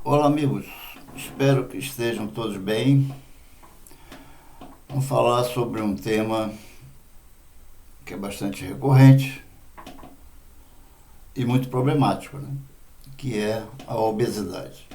Olá, amigos, espero que estejam todos bem. Vamos falar sobre um tema que é bastante recorrente e muito problemático, né? Que é a obesidade.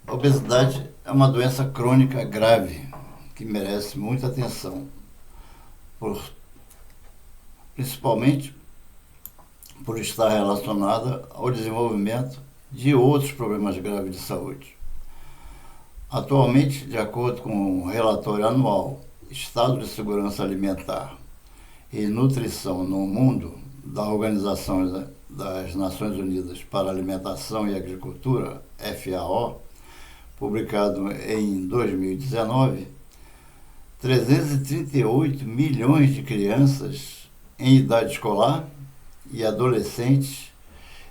A obesidade é uma doença crônica grave que merece muita atenção, principalmente por estar relacionada ao desenvolvimento de outros problemas graves de saúde. Atualmente, de acordo com o relatório anual Estado de Segurança Alimentar e Nutrição no Mundo da Organização das Nações Unidas para a Alimentação e Agricultura, FAO, publicado em 2019, 338 milhões de crianças em idade escolar e adolescentes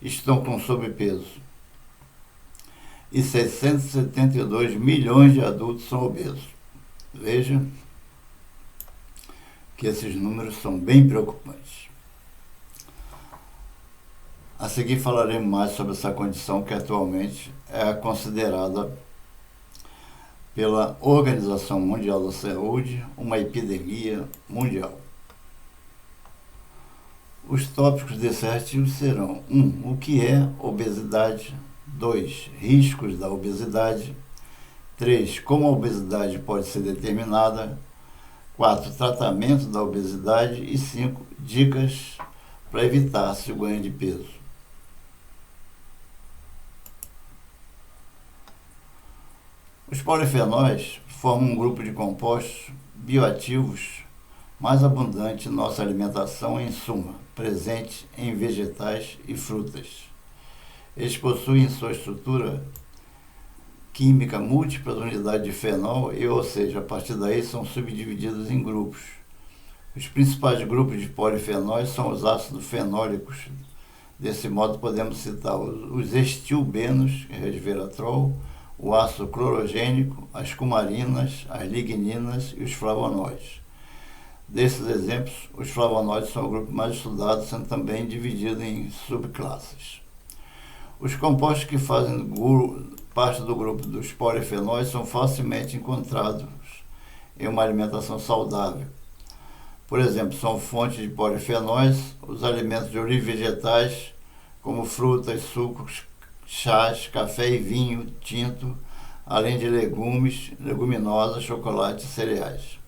estão com sobrepeso e 672 milhões de adultos são obesos. Veja que esses números são bem preocupantes. A seguir falaremos mais sobre essa condição que atualmente é considerada pela Organização Mundial da Saúde uma epidemia mundial. Os tópicos desse artigo serão: 1. O que é obesidade? 2. Riscos da obesidade. 3. Como a obesidade pode ser determinada. 4. Tratamento da obesidade. E 5. Dicas para evitar-se o ganho de peso. Os polifenóis formam um grupo de compostos bioativos mais abundante em nossa alimentação, em suma, presente em vegetais e frutas. Eles possuem em sua estrutura química múltiplas unidades de fenol ou seja, a partir daí são subdivididos em grupos. Os principais grupos de polifenóis são os ácidos fenólicos. Desse modo podemos citar os estilbenos, resveratrol, o ácido clorogênico, as cumarinas, as ligninas e os flavonoides. Desses exemplos, os flavonoides são o grupo mais estudado, sendo também dividido em subclasses. Os compostos que fazem parte do grupo dos polifenóis são facilmente encontrados em uma alimentação saudável. Por exemplo, são fontes de polifenóis os alimentos de origem vegetais, como frutas, sucos, chás, café e vinho tinto, além de legumes, leguminosas, chocolate e cereais.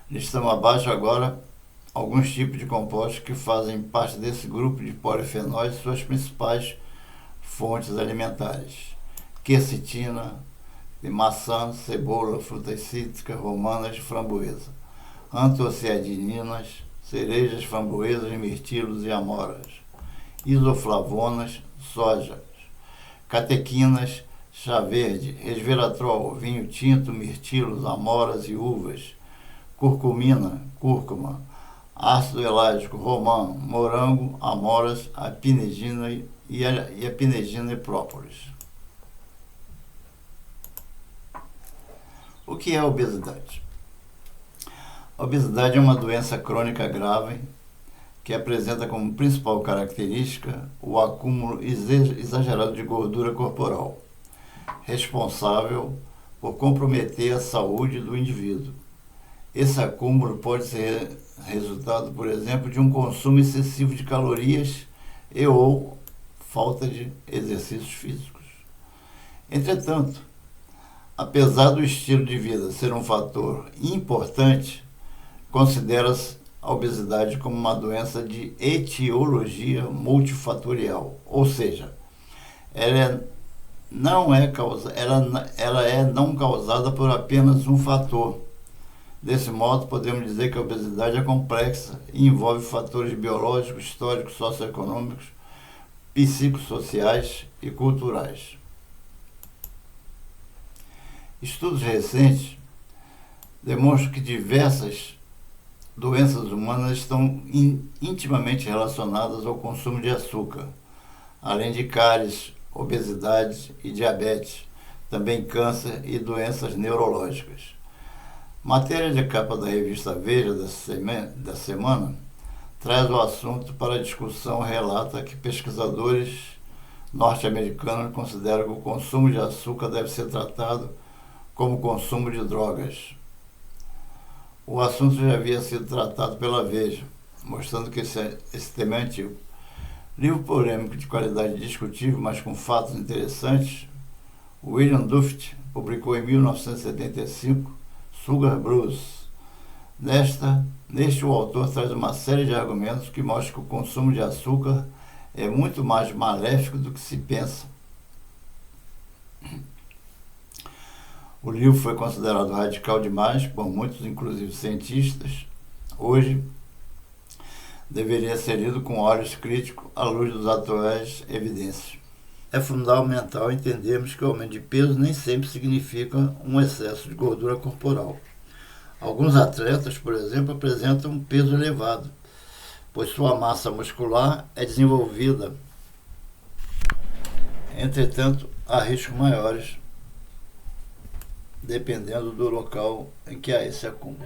Listamos abaixo agora alguns tipos de compostos que fazem parte desse grupo de polifenóis e suas principais fontes alimentares: quercetina, de maçã, cebola, frutas cítricas, romanas e framboesa, antocianinas, cerejas, framboesas, mirtilos e amoras, isoflavonas, soja, catequinas, chá verde, resveratrol, vinho tinto, mirtilos, amoras e uvas, curcumina, cúrcuma, ácido elágico, romã, morango, amoras, apinegina e própolis. O que é a obesidade? A obesidade é uma doença crônica grave que apresenta como principal característica o acúmulo exagerado de gordura corporal, responsável por comprometer a saúde do indivíduo. Esse acúmulo pode ser resultado, por exemplo, de um consumo excessivo de calorias ou falta de exercícios físicos. Entretanto, apesar do estilo de vida ser um fator importante, considera-se a obesidade como uma doença de etiologia multifatorial, ou seja, ela não é causada por apenas um fator. Desse modo, podemos dizer que a obesidade é complexa e envolve fatores biológicos, históricos, socioeconômicos, psicossociais e culturais. Estudos recentes demonstram que diversas doenças humanas estão intimamente relacionadas ao consumo de açúcar, além de cáries, obesidade e diabetes, também câncer e doenças neurológicas. Matéria de capa da revista Veja da semana traz o assunto para discussão. Relata que pesquisadores norte-americanos consideram que o consumo de açúcar deve ser tratado como o consumo de drogas. O assunto já havia sido tratado pela Veja, mostrando que esse tema é antigo. Livro polêmico de qualidade discutível, mas com fatos interessantes, William Duft publicou em 1975 Sugar Blues. Neste o autor traz uma série de argumentos que mostram que o consumo de açúcar é muito mais maléfico do que se pensa. O livro foi considerado radical demais por muitos, inclusive cientistas. Hoje, deveria ser lido com olhos críticos à luz das atuais evidências. É fundamental entendermos que o aumento de peso nem sempre significa um excesso de gordura corporal. Alguns atletas, por exemplo, apresentam um peso elevado, pois sua massa muscular é desenvolvida. Entretanto, há riscos maiores, dependendo do local em que há esse acúmulo.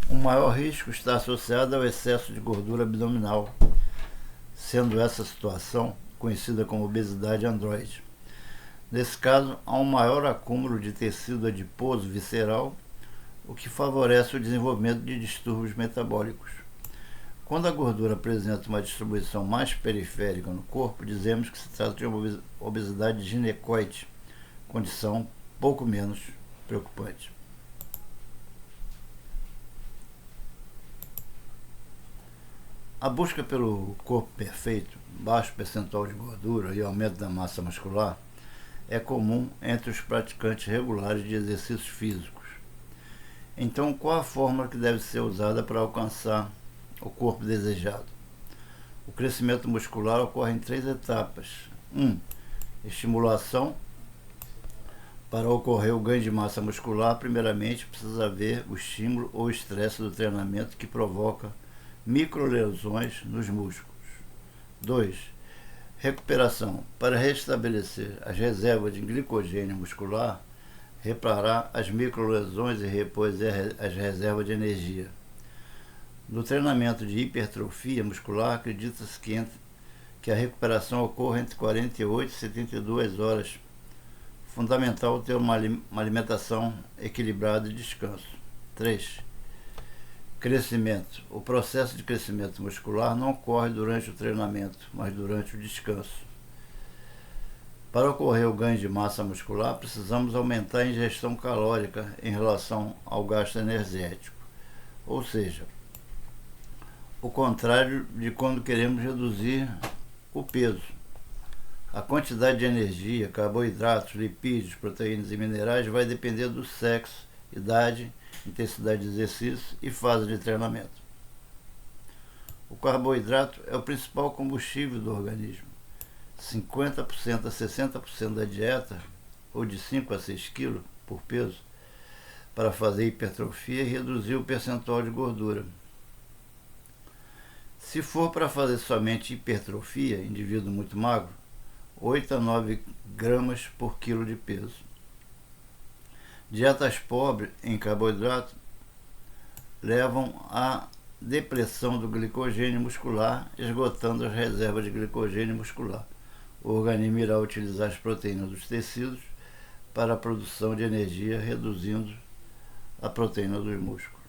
O maior risco está associado ao excesso de gordura abdominal, sendo essa situação conhecida como obesidade androide. Nesse caso, há um maior acúmulo de tecido adiposo visceral, o que favorece o desenvolvimento de distúrbios metabólicos. Quando a gordura apresenta uma distribuição mais periférica no corpo, dizemos que se trata de uma obesidade ginecoide, condição pouco menos preocupante. A busca pelo corpo perfeito, baixo percentual de gordura e aumento da massa muscular é comum entre os praticantes regulares de exercícios físicos. Então, qual a fórmula que deve ser usada para alcançar o corpo desejado? O crescimento muscular ocorre em 3 etapas. 1. Estimulação. Para ocorrer o ganho de massa muscular, primeiramente precisa haver o estímulo ou estresse do treinamento que provoca microlesões nos músculos. 2. Recuperação. Para restabelecer as reservas de glicogênio muscular, reparar as microlesões e repor as reservas de energia. No treinamento de hipertrofia muscular, acredita-se que a recuperação ocorre entre 48 e 72 horas. Fundamental ter uma alimentação equilibrada e descanso. 3. Crescimento. O processo de crescimento muscular não ocorre durante o treinamento, mas durante o descanso. Para ocorrer o ganho de massa muscular, precisamos aumentar a ingestão calórica em relação ao gasto energético, ou seja, o contrário de quando queremos reduzir o peso. A quantidade de energia, carboidratos, lipídios, proteínas e minerais vai depender do sexo, idade, intensidade de exercício e fase de treinamento. O carboidrato é o principal combustível do organismo. 50% a 60% da dieta, ou de 5 a 6 kg por peso, para fazer hipertrofia e reduzir o percentual de gordura. Se for para fazer somente hipertrofia, indivíduo muito magro, 8 a 9 gramas por quilo de peso. Dietas pobres em carboidrato levam à depressão do glicogênio muscular, esgotando as reservas de glicogênio muscular. O organismo irá utilizar as proteínas dos tecidos para a produção de energia, reduzindo a proteína dos músculos.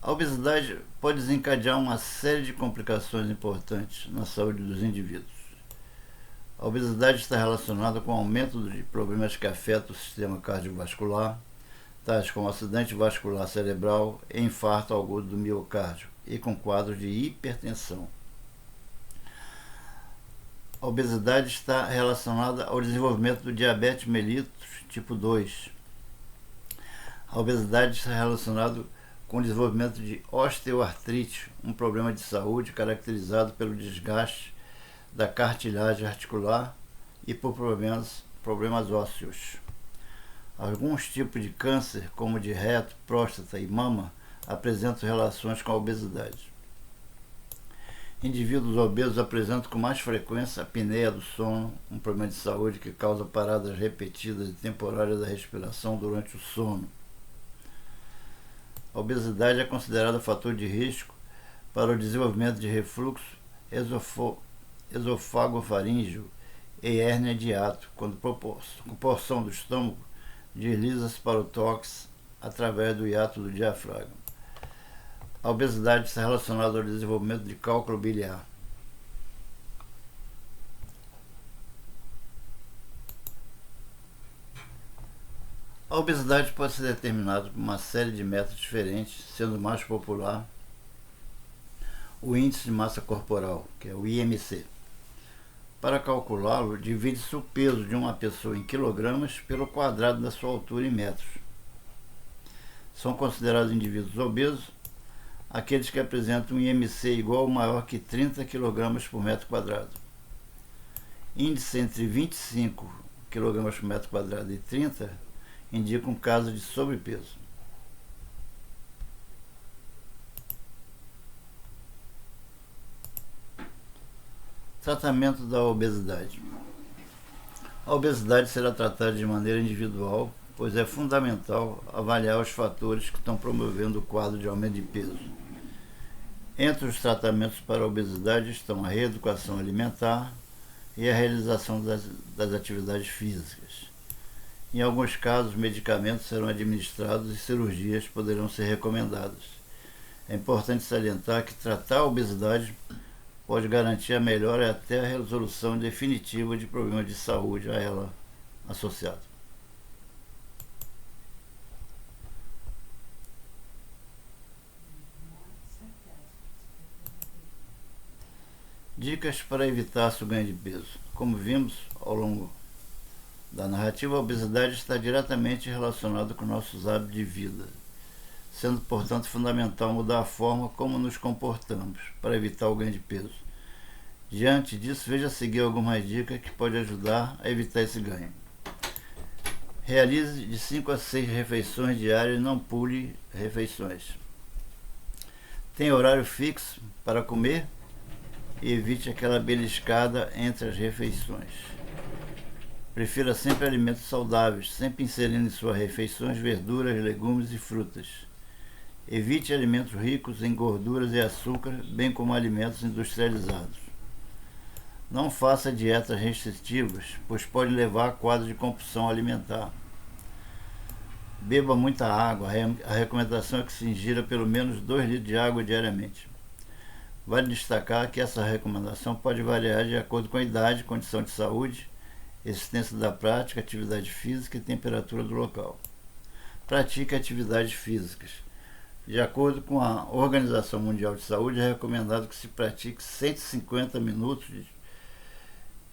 A obesidade pode desencadear uma série de complicações importantes na saúde dos indivíduos. A obesidade está relacionada com o aumento de problemas que afetam o sistema cardiovascular, tais como acidente vascular cerebral e infarto agudo do miocárdio, e com quadros de hipertensão. A obesidade está relacionada ao desenvolvimento do diabetes mellitus tipo 2. A obesidade está relacionada com o desenvolvimento de osteoartrite, um problema de saúde caracterizado pelo desgaste da cartilagem articular e por problemas ósseos. Alguns tipos de câncer, como de reto, próstata e mama, apresentam relações com a obesidade. Indivíduos obesos apresentam com mais frequência a apneia do sono, um problema de saúde que causa paradas repetidas e temporárias da respiração durante o sono. A obesidade é considerada fator de risco para o desenvolvimento de refluxo esofágofaríngeo e hérnia de hiato, quando a porção do estômago desliza-se para o tórax através do hiato do diafragma. A obesidade está relacionada ao desenvolvimento de cálculo biliar. A obesidade pode ser determinada por uma série de métodos diferentes, sendo o mais popular o índice de massa corporal, que é o IMC. Para calculá-lo, divide-se o peso de uma pessoa em quilogramas pelo quadrado da sua altura em metros. São considerados indivíduos obesos aqueles que apresentam um IMC igual ou maior que 30 kg por metro quadrado. Índice entre 25 kg por metro quadrado e 30 indica um caso de sobrepeso. Tratamento da obesidade. A obesidade será tratada de maneira individual, pois é fundamental avaliar os fatores que estão promovendo o quadro de aumento de peso. Entre os tratamentos para a obesidade estão a reeducação alimentar e a realização das atividades físicas. Em alguns casos, medicamentos serão administrados e cirurgias poderão ser recomendadas. É importante salientar que tratar a obesidade pode garantir a melhora e até a resolução definitiva de problemas de saúde a ela associados. Dicas para evitar o ganho de peso. Como vimos ao longo da narrativa, a obesidade está diretamente relacionada com nossos hábitos de vida, sendo, portanto, fundamental mudar a forma como nos comportamos para evitar o ganho de peso. Diante disso, veja a seguir algumas dicas que podem ajudar a evitar esse ganho. Realize de 5 a 6 refeições diárias e não pule refeições. Tenha horário fixo para comer e evite aquela beliscada entre as refeições. Prefira sempre alimentos saudáveis, sempre inserindo em suas refeições verduras, legumes e frutas. Evite alimentos ricos em gorduras e açúcar, bem como alimentos industrializados. Não faça dietas restritivas, pois pode levar a quadro de compulsão alimentar. Beba muita água, a recomendação é que se ingira pelo menos 2 litros de água diariamente. Vale destacar que essa recomendação pode variar de acordo com a idade, condição de saúde, existência da prática, atividade física e temperatura do local. Pratique atividades físicas. De acordo com a Organização Mundial de Saúde, é recomendado que se pratique 150 minutos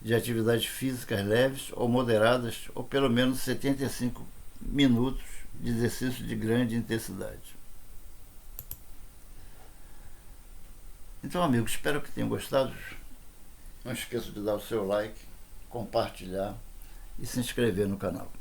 de atividades físicas leves ou moderadas, ou pelo menos 75 minutos de exercício de grande intensidade. Então, amigos, espero que tenham gostado. Não esqueça de dar o seu like, compartilhar e se inscrever no canal.